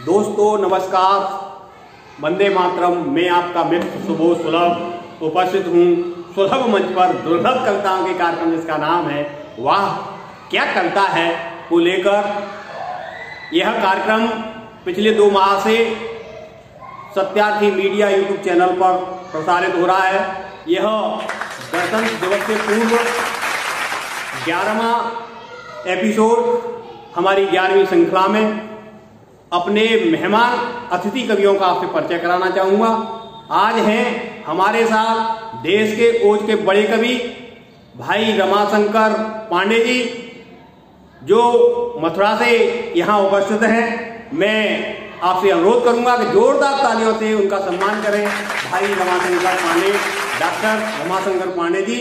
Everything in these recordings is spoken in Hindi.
दोस्तों नमस्कार, वंदे मातरम। मैं आपका मित्र सुबोध सुलभ उपस्थित हूँ सुलभ मंच पर दुर्लभ कविताओं के कार्यक्रम जिसका नाम है वाह क्या कविता है को लेकर। यह कार्यक्रम पिछले 2 माह से सत्यार्थी मीडिया यूट्यूब चैनल पर प्रसारित हो रहा है। यह गणतंत्र दिवस से पूर्व 11वां एपिसोड हमारी 11वीं श्रृंखला में अपने मेहमान अतिथि कवियों का आपसे परिचय कराना चाहूंगा। आज हैं हमारे साथ देश के ओज के बड़े कवि भाई रमाशंकर पांडे जी, जो मथुरा से यहाँ उपस्थित हैं। मैं आपसे अनुरोध करूंगा कि जोरदार तालियों से उनका सम्मान करें। भाई रमाशंकर पांडे, डॉक्टर रमाशंकर पांडे जी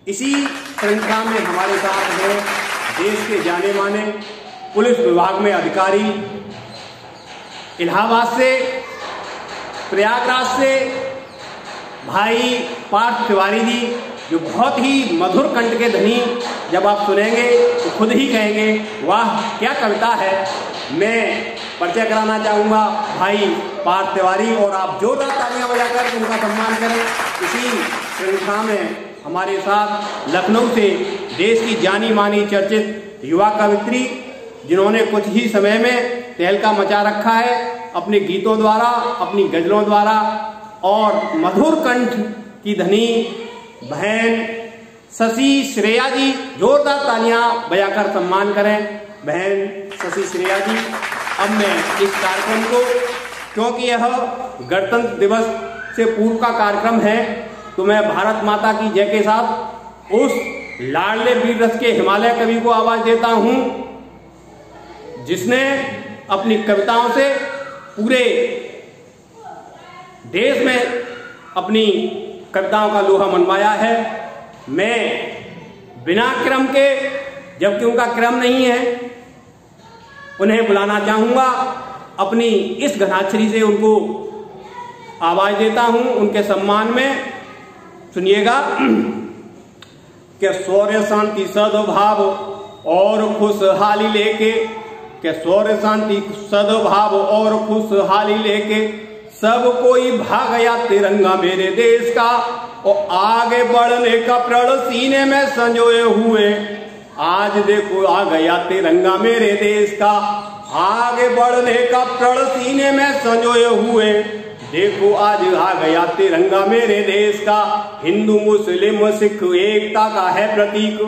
इसी श्रृंखला में हमारे साथ हैं देश के जाने माने पुलिस विभाग में अधिकारी, इलाहाबाद से, प्रयागराज से भाई पार्थ तिवारी जी, जो बहुत ही मधुर कंठ के धनी, जब आप सुनेंगे तो खुद ही कहेंगे वाह क्या कविता है। मैं परिचय कराना चाहूँगा भाई पार्थ तिवारी, और आप जोरदार तालियां बजाकर उनका सम्मान करें। इसी श्रृंखला में हमारे साथ लखनऊ से देश की जानी मानी चर्चित युवा कवित्री, जिन्होंने कुछ ही समय में तहलका मचा रखा है अपने गीतों द्वारा, अपनी गजलों द्वारा, और मधुर कंठ की धनी बहन शशि श्रेया जी, जोरदार तालियां बजाकर सम्मान करें बहन शशि श्रेया जी। अब मैं इस कार्यक्रम को, क्योंकि यह गणतंत्र दिवस से पूर्व का कार्यक्रम है, तो मैं भारत माता की जय के साथ उस लाडले वीर रस के हिमालय कवि को आवाज देता हूं, जिसने अपनी कविताओं से पूरे देश में अपनी कविताओं का लोहा मनवाया है। मैं बिना क्रम के, जबकि उनका क्रम नहीं है, उन्हें बुलाना चाहूंगा। अपनी इस घनाक्षरी से उनको आवाज देता हूं उनके सम्मान में। सुनिएगा कि शौर्य शांति सद्भाव और खुशहाली लेके, के शौर्य शांति सद्भाव और खुशहाली लेके सब कोई भाग गया तिरंगा मेरे देश का, और आगे बढ़ने का प्रण सीने में संजोए हुए। आज देखो आ गया तिरंगा मेरे देश का, आगे बढ़ने का प्रण सीने में संजोए हुए। देखो आज आ गया तिरंगा मेरे देश का। हिंदू मुस्लिम सिख एकता का है प्रतीक,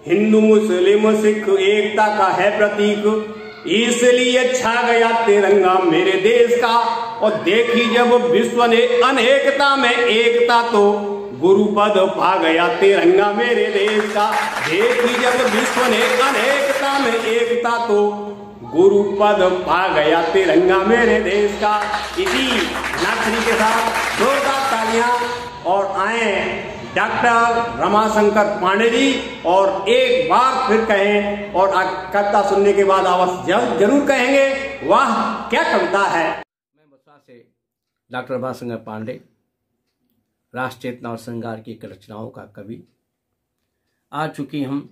हिंदू मुस्लिम सिख एकता का है प्रतीक, इसलिए छा गया तिरंगा मेरे देश का। और देखी जब विश्व ने अनेकता में एकता, तो गुरुपद पा गया तिरंगा मेरे देश का। देखी जब विश्व ने अनेकता में एकता, तो गुरुपद पा गया तिरंगा मेरे देश का। इसी नाथरी के साथ जोरदार तालियां, और आए डॉक्टर रमाशंकर पांडे जी, और एक बार फिर कहें, और कविता सुनने के बाद आवाज जरूर कहेंगे वाह क्या कविता है। मैं मथुरा से डॉक्टर रमाशंकर पांडे, राष्ट्र चेतना और श्रृंगार की रचनाओं का कवि। आज चूंकि हम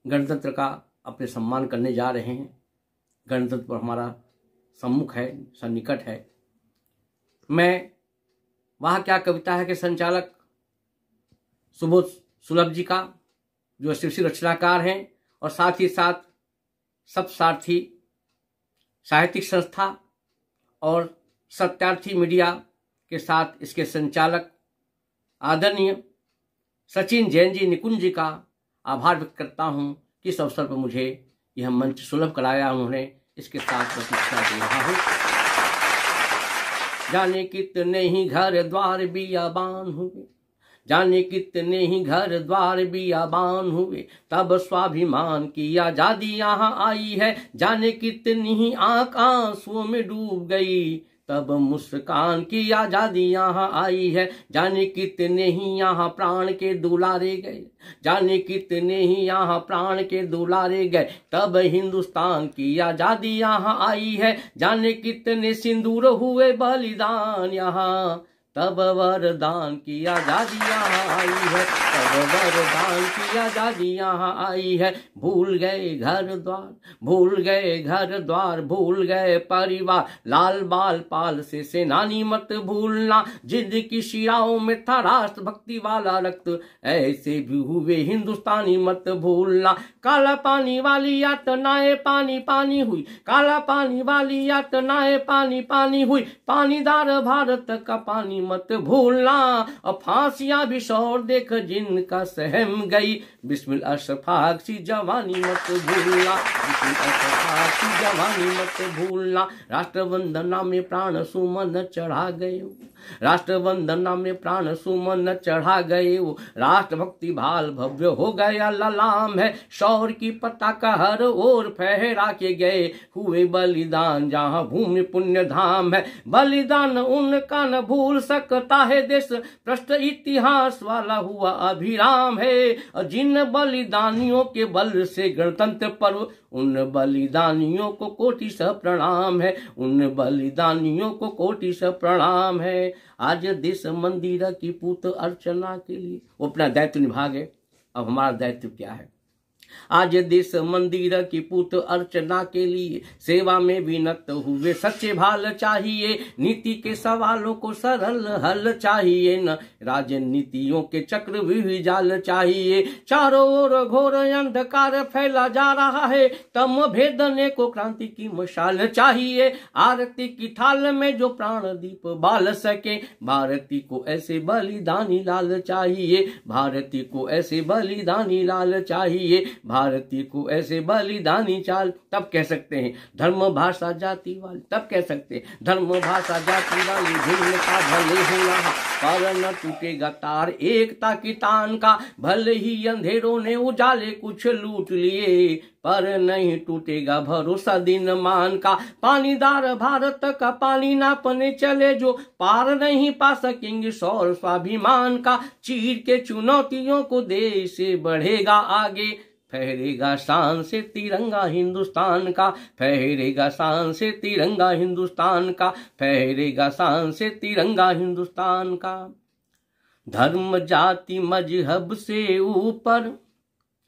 गणतंत्र का अपने सम्मान करने जा रहे हैं, गणतंत्र पर हमारा सम्मुख है, सन्निकट है। मैं वह क्या कविता है के संचालक सुबोध सुलभ जी का, जो शीर्षक रचनाकार हैं, और साथ ही साथ सप्तसारथी साहित्यिक संस्था और सत्यार्थी मीडिया के साथ इसके संचालक आदरणीय सचिन जैन जी निकुंज जी का आभार व्यक्त करता हूं कि इस अवसर पर मुझे यह मंच सुलभ कराया उन्होंने। इसके साथ प्रतीक्षा दे रहा हूं। जाने कितने ही घर द्वार बियाबान हुए, जाने कितने ही घर द्वार बियाबान हुए, तब स्वाभिमान की आजादी यहाँ आई है। जाने कितनी ही आंख आंसुओं में डूब गई, तब मुस्कान की आजादी यहाँ आई है। जाने कितने ही यहाँ प्राण के दुलारे गए, जाने कितने ही यहाँ प्राण के दुलारे गए, तब हिंदुस्तान की आजादी यहाँ आई है। जाने कितने सिंदूर हुए बलिदान यहाँ, तब वरदान की आजादी यहाँ आई है। तब वरदान की आजादी यहाँ आई है। भूल गए घर द्वार, भूल गए घर द्वार, भूल गए परिवार, लाल बाल पाल से सेनानी मत भूलना, जिनकी शिराओं में था राष्ट्र भक्ति वाला रक्त, ऐसे भी हुए हिंदुस्तानी मत भूलना। काला पानी वाली यातनाएं पानी पानी हुई, काला पानी वाली यातनाएं पानी पानी हुई, पानीदार भारत का पानी मत भूलना। और फांसियां भी शौर देख जिनका सहम गई, बिस्मिल अशफाक सी जवानी मत भूलना, बिस्मिल अशफाक सी जवानी मत भूलना। राष्ट्र वंदना में प्राण सुमन चढ़ा गए, राष्ट्र वंदना में प्राण सुमन चढ़ा गए, राष्ट्र भक्ति भाल भव्य हो गया ललाम है, शौर की पताका हर ओर फहरा के गए, हुए बलिदान जहां भूमि पुण्य धाम है। बलिदान उनका न भूल सकता है देश, भ्रष्ट इतिहास वाला हुआ अभिराम है। और जिन बलिदानियों के बल से गणतंत्र पर्व, उन बलिदानियों को कोटि सह प्रणाम है, उन बलिदानियों को कोटि सह प्रणाम है। आज देश मंदिर की पूत अर्चना के लिए वो अपना दायित्व निभा गए। अब हमारा दायित्व क्या है? आज देश मंदिर की पूत अर्चना के लिए सेवा में विनत हुए सच्चे भाल चाहिए, नीति के सवालों को सरल हल चाहिए, न राजनीतियों के चक्रव्यूह जाल चाहिए। चारों ओर घोर अंधकार फैला जा रहा है, तम भेदने को क्रांति की मशाल चाहिए। आरती की थाल में जो प्राण दीप बाल सके, भारती को ऐसे बलिदानी लाल चाहिए, भारती को ऐसे बलिदानी लाल चाहिए, भारती को ऐसे बलिदानी चाल। तब कह सकते हैं धर्म भाषा जाति वाली, तब कह सकते हैं धर्म भाषा जाति वाली भिन्नता भले हो यहाँ, पर न टूटेगा तार एकता की तान का। भले ही अंधेरों ने उजाले कुछ लूट लिए, पर नहीं टूटेगा भरोसा दिन मान का। पानीदार भारत का पानी नापने चले जो, पार नहीं पा सकेंगे शौर स्वाभिमान का। चीर के चुनौतियों को देश से बढ़ेगा आगे, फहरेगा शान से तिरंगा हिंदुस्तान का, फहरेगा शान से तिरंगा हिंदुस्तान का, फहरेगा शान से तिरंगा हिंदुस्तान का। धर्म जाति मजहब से ऊपर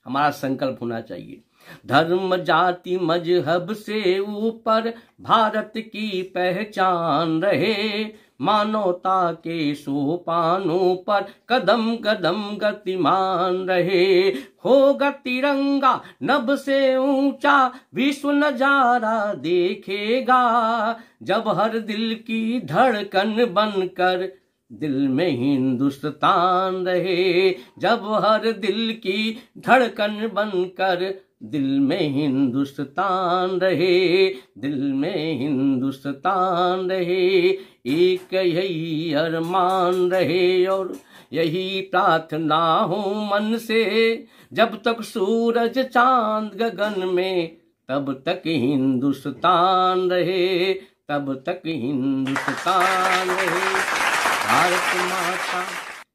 हमारा संकल्प होना चाहिए, धर्म जाति मजहब से ऊपर भारत की पहचान रहे। मानवता के सोपानों पर कदम कदम गतिमान रहे। होगा तिरंगा नभ से ऊंचा, विश्व नजारा देखेगा, जब हर दिल की धड़कन बनकर दिल में हिंदुस्तान रहे, जब हर दिल की धड़कन बनकर दिल में हिंदुस्तान रहे, दिल में हिंदुस्तान रहे। एक यही अरमान रहे और यही प्रार्थना हो मन से, जब तक सूरज चांद गगन में तब तक हिंदुस्तान रहे, तब तक हिंदुस्तान रहे। भारत माता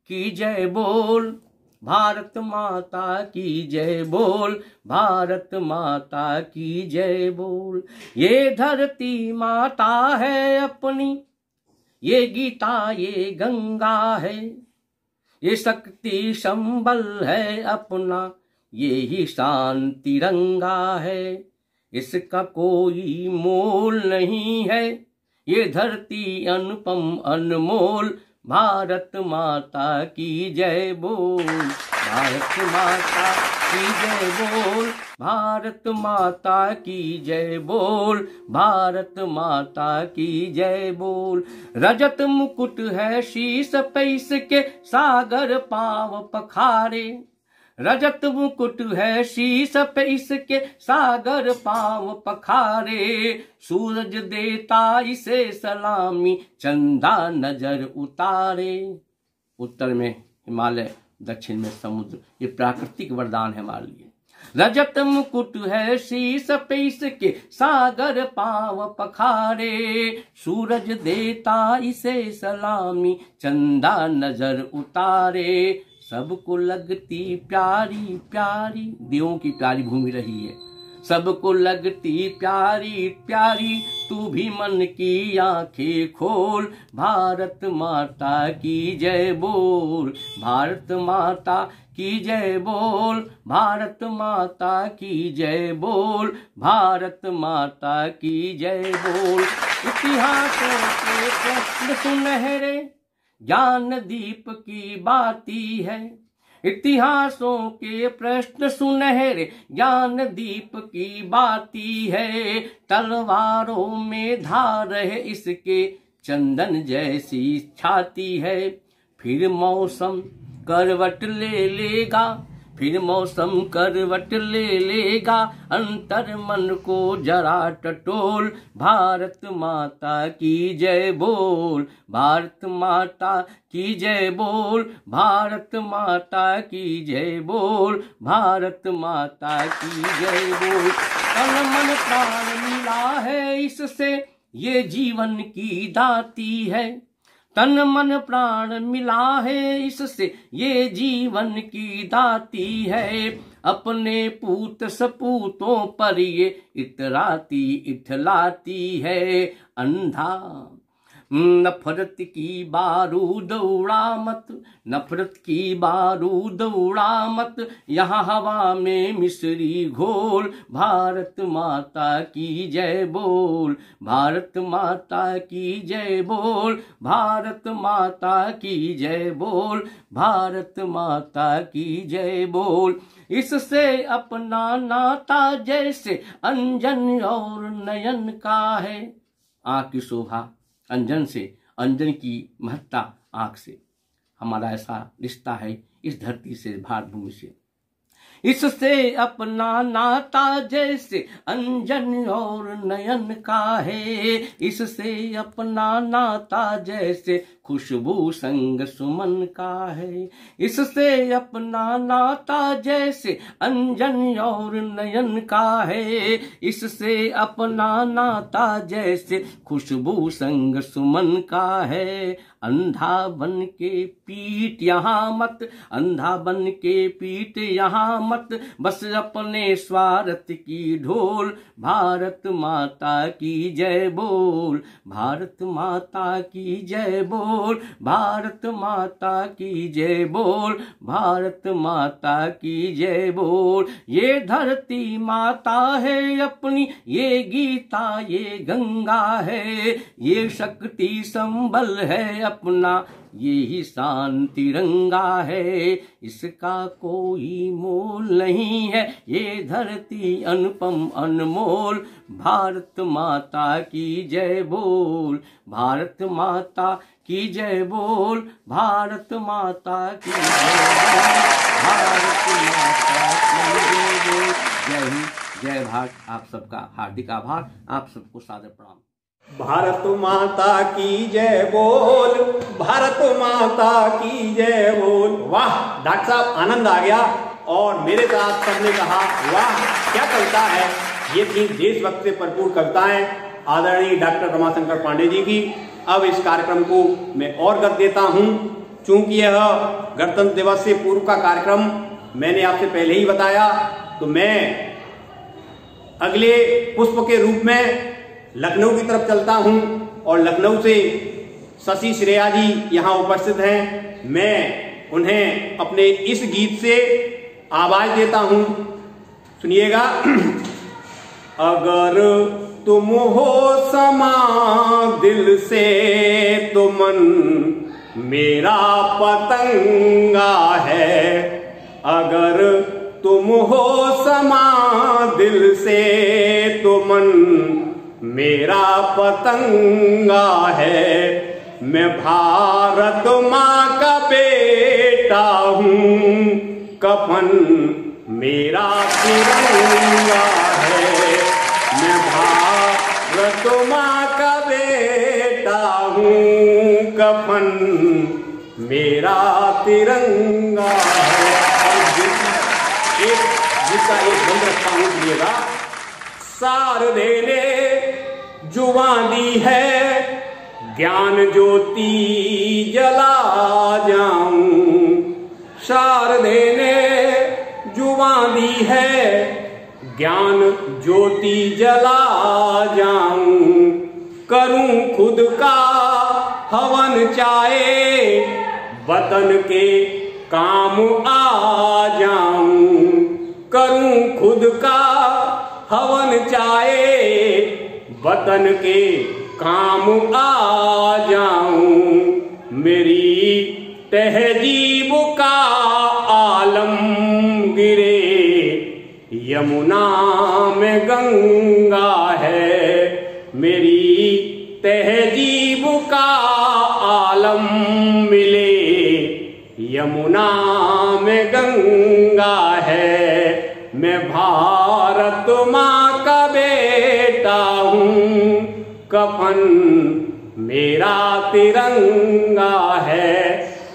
की जय बोल, भारत माता की जय बोल, भारत माता की जय बोल। ये धरती माता है अपनी, ये गीता ये गंगा है, ये शक्ति संबल है अपना, ये ही शान तिरंगा है। इसका कोई मोल नहीं है, ये धरती अनुपम अनमोल। भारत माता की जय बोल, भारत माता की जय बोल, भारत माता की जय बोल, भारत माता की जय बोल। रजत मुकुट है शीश पे इसके, सागर पांव पखारे। रजत मुकुट है शीश पे इसके, सागर पांव पखारे। सूरज देता इसे सलामी, चंदा नजर उतारे। उत्तर में हिमालय, दक्षिण में समुद्र, ये प्राकृतिक वरदान है हमारे लिए। रजत मुकुट है शीश पे इसके, सागर पांव पखारे। सूरज देता इसे सलामी, चंदा नजर उतारे। सबको लगती प्यारी प्यारी, देवों की प्यारी भूमि रही है, सबको लगती प्यारी प्यारी, तू भी मन की आंखें खोल। भारत माता की जय बोल, भारत माता की जय बोल, भारत माता की जय बोल, भारत माता की जय बोल। इतिहासों के प्रश्न सुनहरे, ज्ञान दीप की बाती है। इतिहासों के प्रश्न सुनहरे, ज्ञान दीप की बाती है। तलवारों में धार है इसके, चंदन जैसी छाती है। फिर मौसम करवट ले लेगा, फिर मौसम करवट ले लेगा, अंतर मन को जरा टटोल। भारत माता की जय बोल, भारत माता की जय बोल, भारत माता की जय बोल, भारत माता की जय बोल। तन मन प्राण मिला है इससे, ये जीवन की दाती है। तन मन प्राण मिला है इससे, ये जीवन की दाती है। अपने पूत सपूतों पर ये इतराती इठलाती है। अंधा नफरत की बारूद उड़ा मत, नफरत की बारूद उड़ा मत, यहाँ हवा में मिश्री घोल। भारत माता की जय बोल, भारत माता की जय बोल, भारत माता की जय बोल, भारत माता की जय बोल। इससे अपना नाता जैसे अंजन और नयन का है। आँख की शोभा अंजन से, अंजन की महत्ता आँख से। हमारा ऐसा रिश्ता है इस धरती से, भारत भूमि से। इससे अपना नाता जैसे अंजन और नयन का है। इससे अपना नाता जैसे खुशबू संग सुमन का है। इससे अपना नाता जैसे अंजन और नयन का है। इससे अपना नाता जैसे खुशबू संग सुमन का है। अंधा बन के पीट यहाँ मत, अंधा बन के पीट यहाँ मत, बस अपने स्वार्थ की ढोल। भारत माता की जय बोल, भारत माता की जय बोल, भारत माता की जय बोल, भारत माता की जय बोल। ये धरती माता है अपनी, ये गीता ये गंगा है। ये शक्ति संबल है अपना, ये ही शान तिरंगा है। इसका कोई मोल नहीं है, ये धरती अनुपम अनमोल। भारत माता की जय बोल, भारत माता की जय बोल, भारत माता की जय बोल, भारत माता की जय बोल। जय हिंद, जय भारत। आप सबका हार्दिक आभार, आप सबको सादर प्रणाम। भारत माता की जय बोल, भारत माता की जय बोल। वाह डॉक्टर साहब, आनंद आ गया। और मेरे साथ सबने कहा वाह क्या कविता है। ये थी देशभक्त से भरपूर कविताएं आदरणीय डॉक्टर रमाशंकर पांडे जी की। अब इस कार्यक्रम को मैं और कर देता हूं, चूंकि यह गणतंत्र दिवस से पूर्व का कार्यक्रम मैंने आपसे पहले ही बताया, तो मैं अगले पुष्प के रूप में लखनऊ की तरफ चलता हूं और लखनऊ से शशि श्रेया जी यहाँ उपस्थित हैं। मैं उन्हें अपने इस गीत से आवाज देता हूं, सुनिएगा। अगर तुम हो समा दिल से तो मन मेरा पतंगा है। अगर तुम हो समा दिल से तो मन मेरा पतंगा है। मैं भारत माँ का बेटा हूँ, कफन मेरा तिरंगा है। मैं भारत माँ का बेटा हूँ, कफन मेरा तिरंगा है। और जिसका एक बंद रखता हूँ, सुनिएगा। शारदे ने जुबान दी है, ज्ञान ज्योति जला जाऊं। शारदे ने जुबान दी है, ज्ञान ज्योति जला जाऊं, करूं खुद का हवन चाहे, वतन के काम आ जाऊं, करूं खुद का हवन चाहे, वतन के काम आ जाऊं। मेरी तहजीब का आलम गिरे, यमुना में गंगा है। मेरी तहजीब का आलम मिले, यमुना में गंगा है। मैं भारत माँ का बेटा हूँ, कफन मेरा तिरंगा है।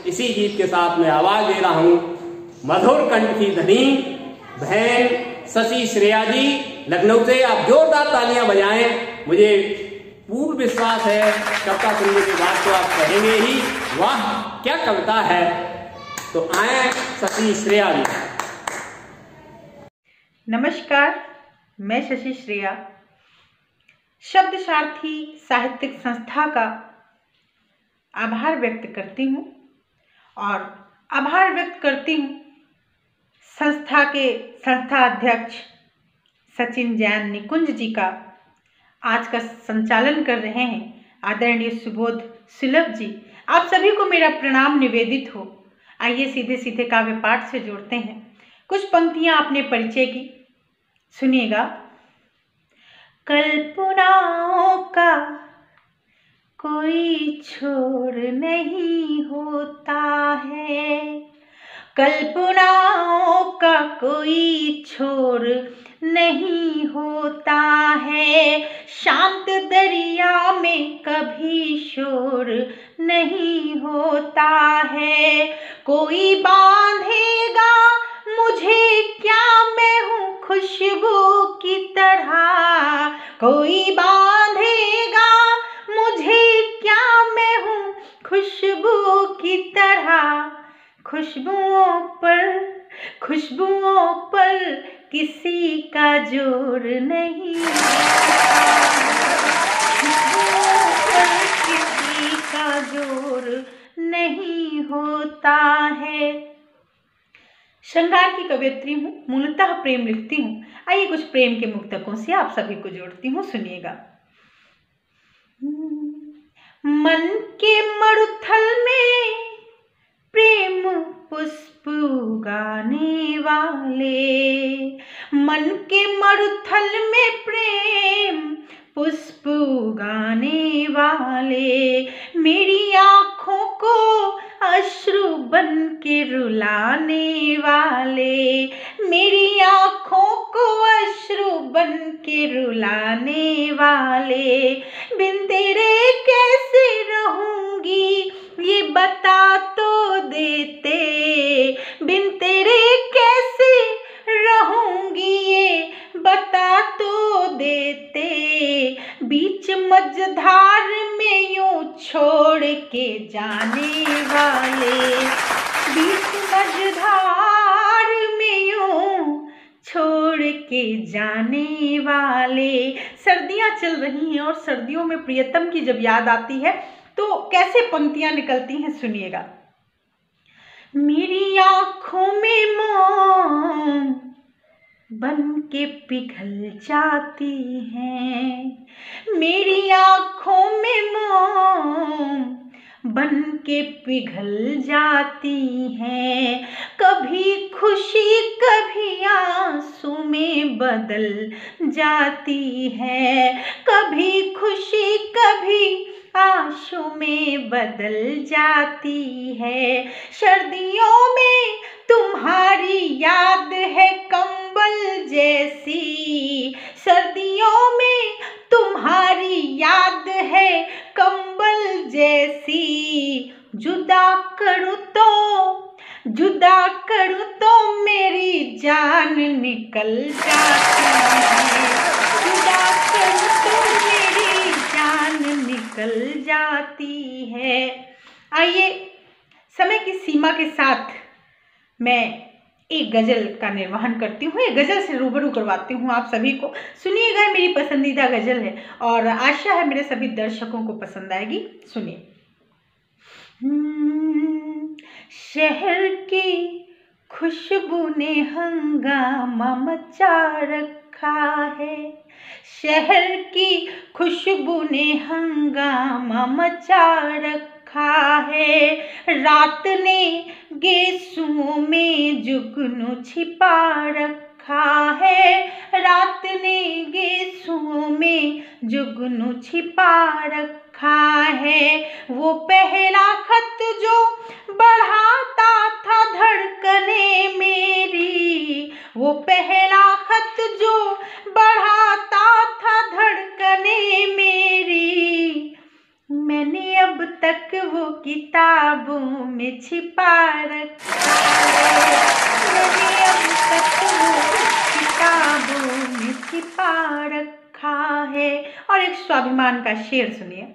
इसी गीत के साथ मैं आवाज दे रहा हूँ मधुर कंठ की धनी बहन शशि श्रेया जी लखनऊ से। आप जोरदार तालियां बजाएं। मुझे पूर्ण विश्वास है कविता सुनने के बाद तो आप कहेंगे ही वाह क्या कविता है। तो आए शशि श्रेया जी। नमस्कार, मैं शशि श्रेया शब्द सारथी साहित्यिक संस्था का आभार व्यक्त करती हूँ और आभार व्यक्त करती हूँ संस्था के संस्था अध्यक्ष सचिन जैन निकुंज जी का। आज का संचालन कर रहे हैं आदरणीय सुबोध सुलभ जी। आप सभी को मेरा प्रणाम निवेदित हो। आइए सीधे सीधे काव्य पाठ से जोड़ते हैं। कुछ पंक्तियां अपने परिचय की सुनिएगा। कल्पनाओं का कोई छोर नहीं होता है, कल्पनाओं का कोई छोर नहीं होता है। शांत दरिया में कभी शोर नहीं होता है। कोई बांधेगा मुझे क्या, मैं हूँ खुशबू की तरह। कोई बांधेगा मुझे क्या, मैं हूँ खुशबू की तरह। खुशबुओं पर किसी का जोर नहीं होता, खुशबुओं पर किसी का जोर नहीं होता है। श्रृंगार की कवयित्री हूँ, मूलतः प्रेम लिखती हूँ। आइए कुछ प्रेम के मुक्तकों से आप सभी को जोड़ती हूँ, सुनिएगा। मन के मरुथल में प्रेम पुष्प उगाने वाले, मन के मरुथल में प्रेम पुष्प उगाने वाले। मेरी आँखों को अश्रु बन के रुलाने वाले, मेरी आँखों को अश्रु बन के रुलाने वाले। बिन तेरे कैसे रहूंगी ये बता तो देते, बिन तेरे कैसे रहूंगी ये बता तो देते। बीच मझधार में यूं छोड़ के जाने वाले, बीच मझधार में यूं छोड़ के जाने वाले। सर्दियां चल रही हैं और सर्दियों में प्रियतम की जब याद आती है तो कैसे पंक्तियां निकलती हैं, सुनिएगा। मेरी आँखों में मोम बन के पिघल जाती हैं, मेरी आँखों में मोम बन के पिघल जाती हैं। कभी खुशी कभी आंसू में बदल जाती है, कभी खुशी कभी आंसू में बदल जाती है। सर्दियों में तुम्हारी याद है कंबल जैसी, सर्दियों में तुम्हारी याद है कंबल जैसी। जुदा करूँ तो मेरी जान निकल जाती है, जुदा करूँ तो मेरी जान निकल जाती है। आइए समय की सीमा के साथ मैं एक गजल का निर्वहन करती हूँ, एक गजल से रूबरू करवाती हूँ आप सभी को। सुनिएगा, मेरी पसंदीदा गजल है और आशा है मेरे सभी दर्शकों को पसंद आएगी। सुनिए। शहर की खुशबू ने हंगामा मचा रखा है, शहर की खुशबू ने हंगामा मचा रखा है, रात ने गेसुओं में जुगनू छिपा रखा है, रात ने गेसुओं में जुगनू छिपा रखा है। वो पहला खत जो बढ़ाता था धड़कने मेरी, वो पहला खत जो बढ़ाता था धड़कने मेरी, मैंने अब तक वो किताबों में छिपा रखा है, मैंने अब तक वो किताबों में छिपा रखा है। और एक स्वाभिमान का शेर सुनिए।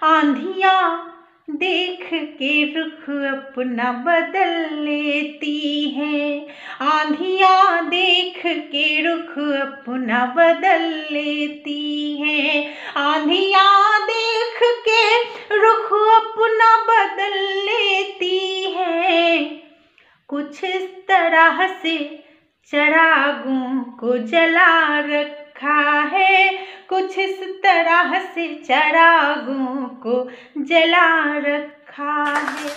आंधियाँ देख के रुख अपना बदल लेती हैं, आंधियाँ देख के रुख अपना बदल लेती हैं, आंधियाँ देख के रुख अपना बदल लेती हैं, कुछ इस तरह से चिरागों को जला रखा है, कुछ इस तरह से चिरागों को जला रखा है।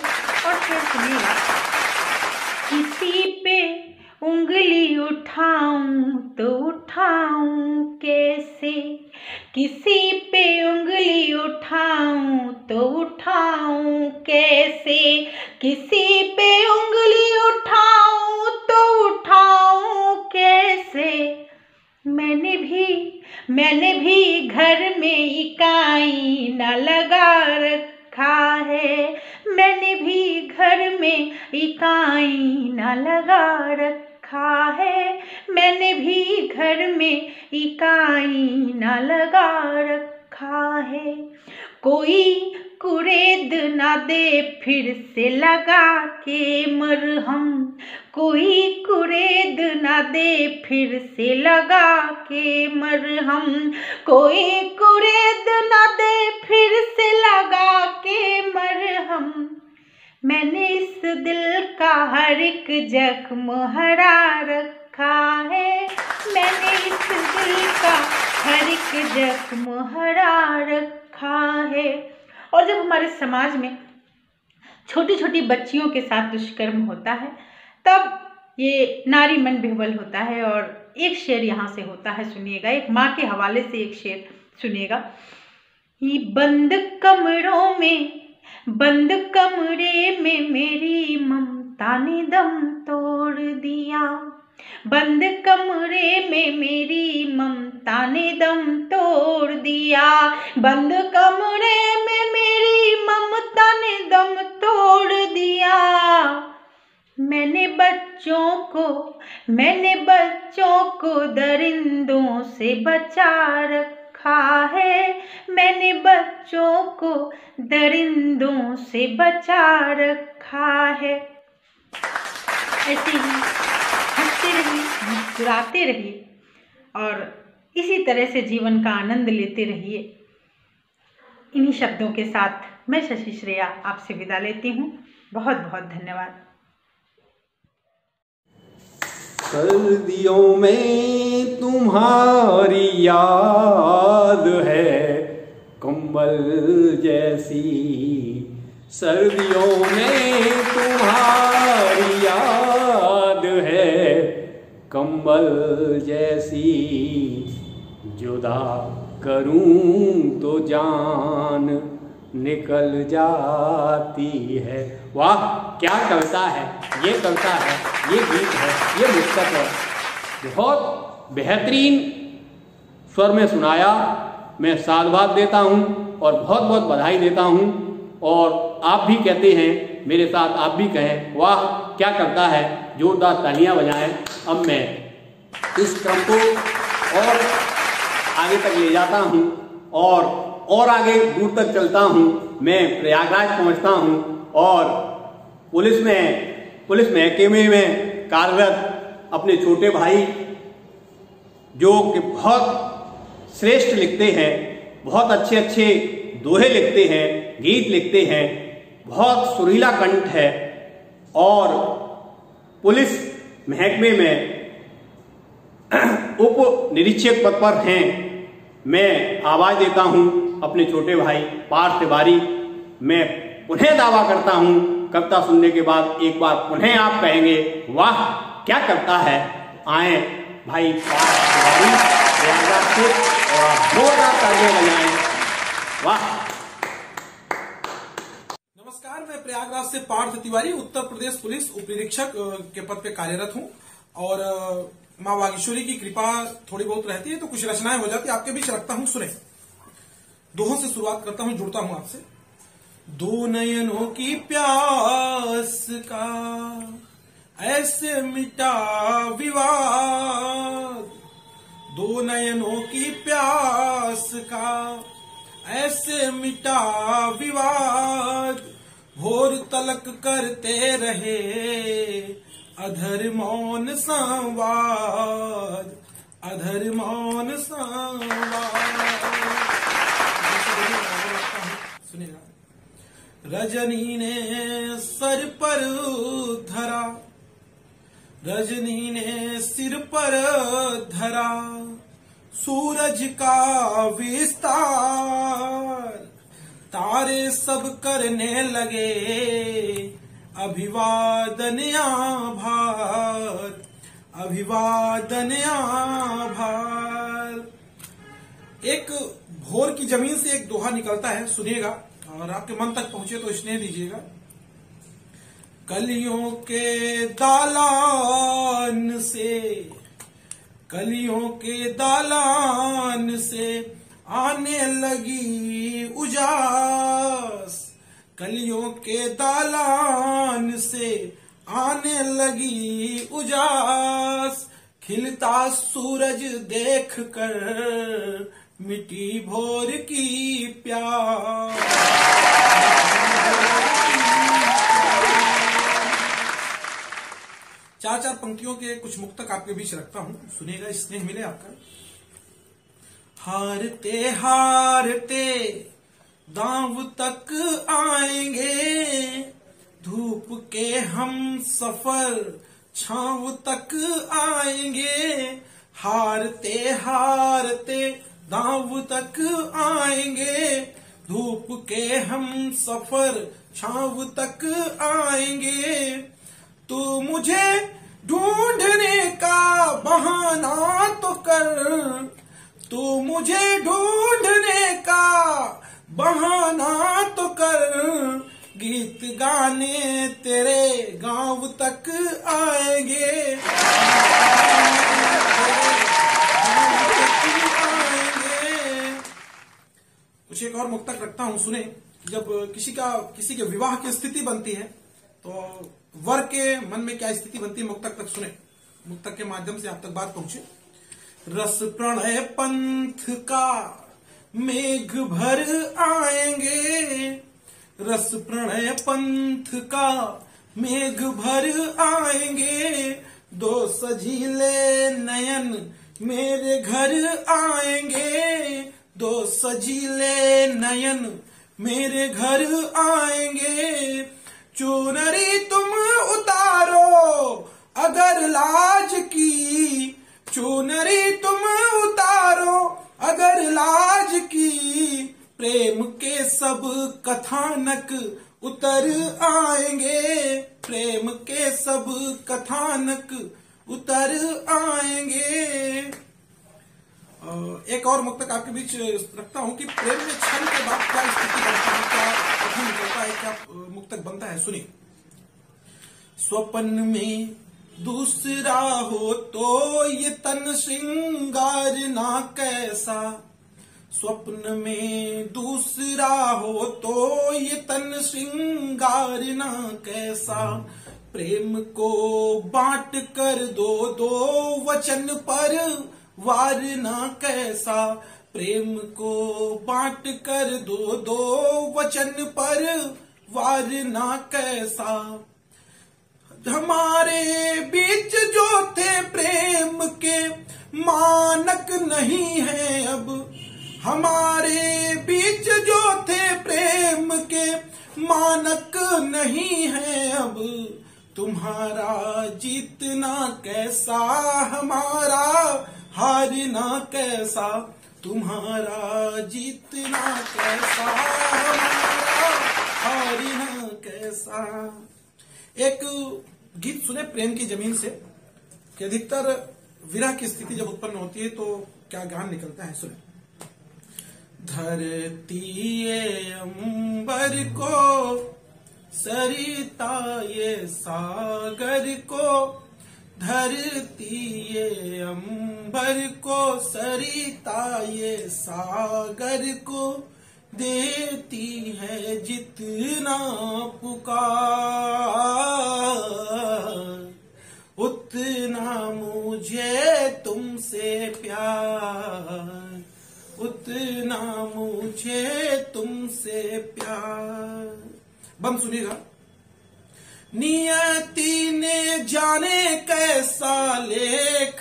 और फिर सुनिएगा। किसी पे उंगली उठाऊं तो उठाऊं कैसे, किसी पे उंगली उठाऊं तो उठाऊं कैसे, किसी पे उंगली उठाऊं तो उठाऊं कैसे, मैंने भी घर में इकाई न लगा रखा है, मैंने भी घर में इकाई न लगा रखा है, मैंने भी घर में इकाई न लगा रखा है। कोई कुरेद ना दे फिर से लगा के मरहम, कोई कुरेद ना दे फिर से लगा के मरहम, कोई कुरेद ना दे फिर से लगा के मरहम, मैंने इस दिल का हर एक जख्म हरा रखा है, मैंने इस दिल का हर एक जख्म हरा रखा है। और जब हमारे समाज में छोटी छोटी बच्चियों के साथ दुष्कर्म होता है तब ये नारी मन विह्वल होता है। और एक शेर यहाँ से होता है, सुनिएगा, एक माँ के हवाले से एक शेर सुनिएगा। ये बंद कमरों में, बंद कमरे में मेरी ममता ने दम तोड़ दिया, बंद कमरे में मेरी ममता ने दम तोड़ दिया, बंद कमरे में मेरी ममता ने दम तोड़ दिया, मैंने बच्चों को दरिंदों से बचा रखा है, मैंने बच्चों को दरिंदों से बचा रखा है। ऐसे ही हंसते रहिए, मुस्कुराते रहिए और इसी तरह से जीवन का आनंद लेते रहिए। इन्हीं शब्दों के साथ मैं शशि श्रेया आपसे विदा लेती हूँ। बहुत बहुत धन्यवाद। सर्दियों में तुम्हारी याद है कंबल जैसी, सर्दियों में तुम्हारी याद है कंबल जैसी, जुदा करूं तो जान निकल जाती है। वाह, क्या कविता है, ये कविता है, ये गीत है, ये मुक्तक है। बहुत बेहतरीन स्वर में सुनाया। मैं साधुवाद देता हूँ और बहुत बहुत बधाई देता हूँ। और आप भी कहते हैं, मेरे साथ आप भी कहें, वाह क्या करता है, जोरदार तालियां बजाएं। अब मैं इस क्रम को और आगे तक ले जाता हूँ और आगे दूर तक चलता हूँ। मैं प्रयागराज पहुँचता हूँ और पुलिस महकमे में कार्यरत अपने छोटे भाई जो कि बहुत श्रेष्ठ लिखते हैं, बहुत अच्छे अच्छे दोहे लिखते हैं, गीत लिखते हैं, बहुत सुरीला कंठ है और पुलिस महकमे में उप निरीक्षक पद पर हैं। मैं आवाज देता हूं अपने छोटे भाई पार्थ तिवारी। मैं पुनः दावा करता हूं, कविता सुनने के बाद एक बार पुनः आप कहेंगे वाह क्या कविता है। आए भाई पार्थ तिवारी प्रयागराज से और जोरदार तालियां बजाएं। वाह। नमस्कार, मैं प्रयागराज से पार्थ तिवारी उत्तर प्रदेश पुलिस उप निरीक्षक के पद पे कार्यरत हूं और माँ वागीश्वरी की कृपा थोड़ी बहुत रहती है तो कुछ रचनाएं हो जाती है, आपके बीच रखता हूं। सुने, दोहों से शुरुआत करता हूं, जुड़ता हूं आपसे। दो नयनों की प्यास का ऐसे मिटा विवाद, दो नयनों की प्यास का ऐसे मिटा विवाद, भोर तलक करते रहे अधर मौन संवाद, अधर मौन संवाद। सुनिएगा। रजनी ने सर पर धरा, रजनी ने सिर पर धरा सूरज का विस्तार, तारे सब करने लगे अभिवादन आभार, अभिवादन आभार। एक भोर की जमीन से एक दोहा निकलता है, सुनिएगा और आपके मन तक पहुंचे तो स्नेह दीजिएगा। कलियों के दालान से, कलियों के दालान से आने लगी उजास, कलियों के दालान से आने लगी उजास, खिलता सूरज देख कर मिटी भोर की प्यास। चार चार पंक्तियों के कुछ मुक्तक आपके बीच रखता हूं, सुनिएगा, स्नेह मिले आपका। हारते हारते दांव तक आएंगे, धूप के हम सफर छांव तक आएंगे, हारते हारते दांव तक आएंगे, धूप के हम सफर छांव तक आएंगे। तू मुझे ढूंढने का बहाना तो कर, तू मुझे ढूंढने का बहाना तो कर, गीत गाने तेरे गांव तक आएंगे, कुछ एक और मुक्तक रखता हूं, सुने। जब किसी के विवाह की स्थिति बनती है तो वर के मन में क्या स्थिति बनती है, मुक्तक तक सुने, मुक्तक के माध्यम से आप तक बात पहुंचे। रस प्रणय पंथ का मेघ भर आएंगे, रस प्रणय पंथ का मेघ भर आएंगे, दो सजीले नयन मेरे घर आएंगे, दो सजीले नयन मेरे घर आएंगे। चुनरी तुम उतारो अगर लाज की, चुनरी तुम उतारो अगर लाज की, प्रेम के सब कथानक उतर आएंगे, प्रेम के सब कथानक उतर आएंगे। एक और मुक्तक आपके बीच रखता हूं कि प्रेम में क्षण के बाद क्या स्थिति बनती है, क्या कथन निकलता है, क्या मुक्तक बनता है, सुनिए। स्वप्न में दूसरा हो तो ये तन श्रृंगार ना कैसा, स्वप्न में दूसरा हो तो ये तन श्रृंगार ना कैसा, प्रेम को बांट कर दो दो वचन पर वार ना कैसा, प्रेम को बांट कर दो दो वचन पर वार ना कैसा। हमारे बीच जो थे प्रेम के मानक नहीं है अब, हमारे बीच जो थे प्रेम के मानक नहीं है अब, तुम्हारा जीतना कैसा हमारा हारना कैसा, तुम्हारा जीतना कैसा हमारा हारना कैसा। एक गीत सुने प्रेम की जमीन से कि अधिकतर विरह की स्थिति जब उत्पन्न होती है तो क्या गान निकलता है, सुने। धरती ये अंबर को सरिता ये सागर को, धरती ये अंबर को सरिता ये सागर को, देती है जितना पुकार, उतना मुझे तुमसे प्यार, उतना मुझे तुमसे प्यार। बम सुनिएगा। नियति ने जाने कैसा लेख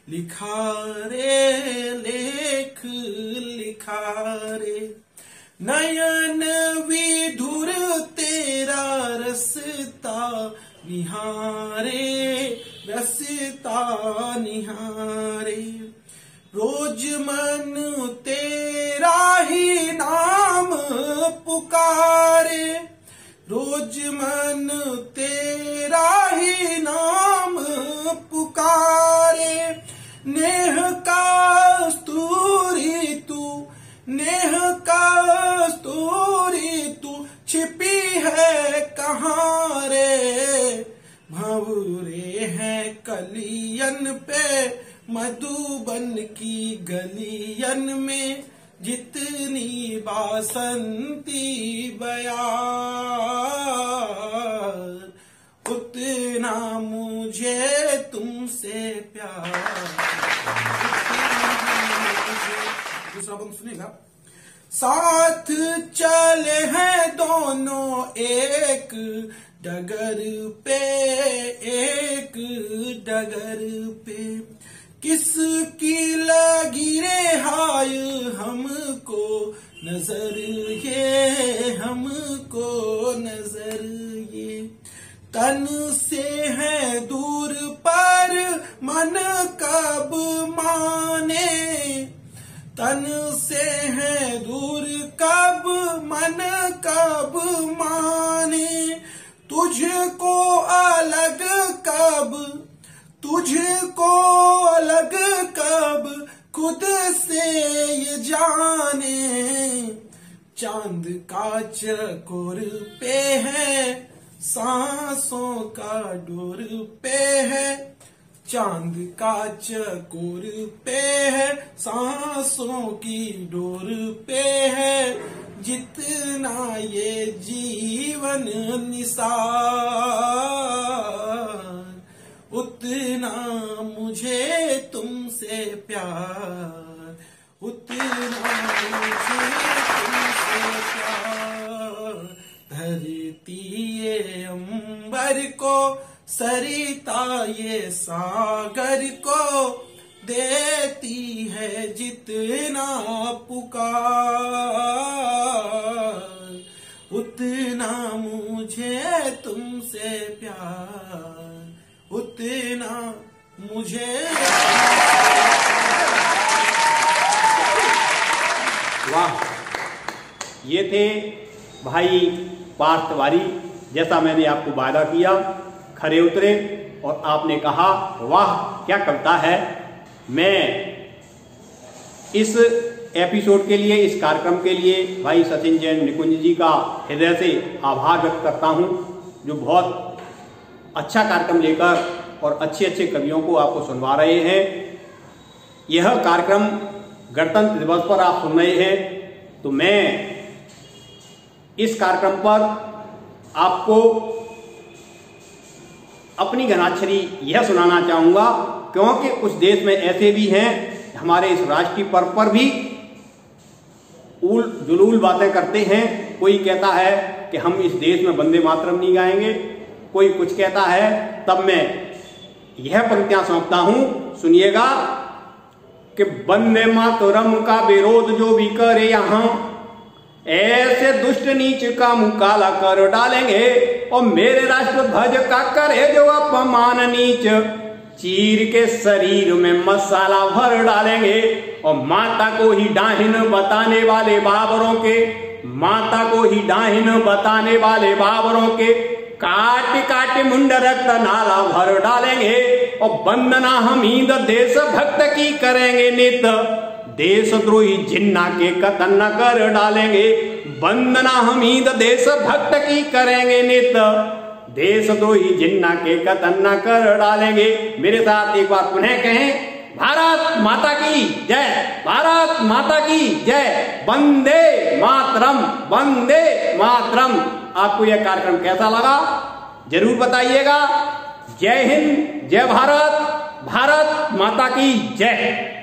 लिखा रे, लेख लिखा रे, नयन विधुर तेरा रसता निहारे, रसता निहारे, रोज मन तेरा ही नाम पुकारे, रोज मन तेरा ही नाम पुकारे, नेह कस्तूरी तू, नेह कस्तूरी तू छिपी है कहाँ रे, भंवरे हैं कलियन पे मधुबन की गलियन में, जितनी बासंती बयार, उतना मुझे तुमसे प्यार। दूसरा बंद सुनेगा। साथ चले हैं दोनों एक डगर पे, एक डगर पे, किसकी लगी रे हाय हमको नजर ये, हमको नजर ये, तन से है दूर पर मन कब माने, तन से है दूर कब मन कब माने, तुझको अलग कब, तुझको अलग कब खुद से ये जाने, चांद का चकोर पे है सांसों का डोर पे है, चांद का चकोर पे है सांसों की डोर पे है, जितना ये जीवन निसार, उतना मुझे तुमसे प्यार, उतना मुझे तुमसे प्यार, धरती ये अंबर को सरिता ये सागर को, देती है जितना पुकार, उतना मुझे तुमसे प्यार, उतना मुझे। वाह, ये थे भाई पार्थ तिवारी। जैसा मैंने आपको वादा किया खरे उतरे और आपने कहा वाह क्या कविता है। मैं इस एपिसोड के लिए, इस कार्यक्रम के लिए भाई सचिन जैन निकुंज जी का हृदय से आभार व्यक्त करता हूं, जो बहुत अच्छा कार्यक्रम लेकर और अच्छे अच्छे कवियों को आपको सुनवा रहे हैं। यह कार्यक्रम गणतंत्र दिवस पर आप सुन रहे हैं, तो मैं इस कार्यक्रम पर आपको अपनी घनाक्षरी यह सुनाना चाहूंगा, क्योंकि कुछ देश में ऐसे भी हैं हमारे इस राष्ट्रीय पर्व पर भी जुलूल बातें करते हैं। कोई कहता है कि हम इस देश में वंदे मातरम नहीं गाएंगे, कोई कुछ कहता है, तब मैं यह पंक्तियां सौंपता हूं, सुनिएगा कि वंदे मातरम का विरोध जो भी करे यहां, ऐसे दुष्ट नीच का मुंह काला कर डालेंगे, और मेरे राष्ट्रध्वज का करे जो अपमान नीच, चीर के शरीर में मसाला भर डालेंगे। और माता को ही डाहिन बताने वाले बाबरों के, माता को ही डाहिन बताने वाले बाबरों के, काट काट मुंड रक्त नाला भर डालेंगे। और वंदना हमीद देश भक्त की करेंगे नित, देशद्रोही जिन्ना के कतन न कर डालेंगे। वंदना हमीद देश भक्त की करेंगे नित, देशद्रोही जिन्ना के कतन न कर डालेंगे। मेरे साथ एक बार पुनः कहें, भारत माता की जय, भारत माता की जय, वंदे मातरम, वंदे मातरम। आपको यह कार्यक्रम कैसा लगा जरूर बताइएगा। जय हिंद, जय भारत, भारत माता की जय।